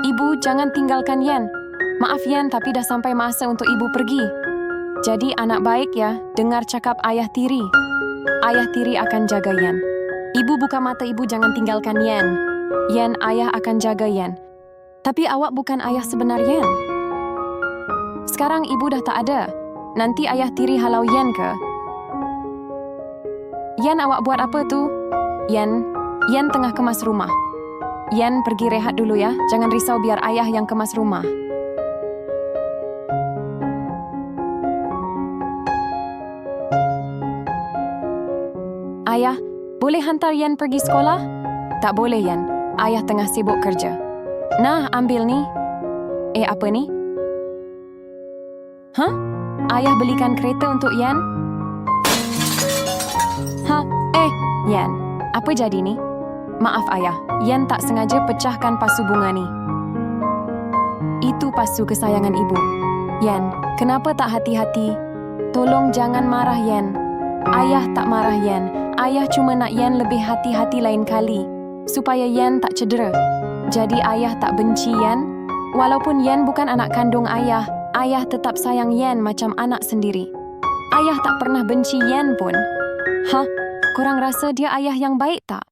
Ibu, jangan tinggalkan Yen. Maaf Yen, tapi dah sampai masa untuk ibu pergi. Jadi anak baik ya, dengar cakap ayah tiri. Ayah tiri akan jaga Yen. Ibu buka mata ibu, jangan tinggalkan Yen. Yen, ayah akan jaga Yen. Tapi awak bukan ayah sebenar Yen. Sekarang ibu dah tak ada. Nanti ayah tiri halau Yen ke? Yen, awak buat apa tu? Yen tengah kemas rumah. Yen, pergi rehat dulu ya. Jangan risau, biar ayah yang kemas rumah. Ayah, boleh hantar Yen pergi sekolah? Tak boleh Yen. Ayah tengah sibuk kerja. Nah, ambil ni. Apa ni? Hah? Ayah belikan kereta untuk Yen? Yen, apa jadi ni? Maaf ayah, Yen tak sengaja pecahkan pasu bunga ni. Itu pasu kesayangan ibu. Yen, kenapa tak hati-hati? Tolong jangan marah Yen. Ayah tak marah Yen. Ayah cuma nak Yen lebih hati-hati lain kali, supaya Yen tak cedera. Jadi ayah tak benci Yen. Walaupun Yen bukan anak kandung ayah, ayah tetap sayang Yen macam anak sendiri. Ayah tak pernah benci Yen pun. Hah? Korang rasa dia ayah yang baik tak?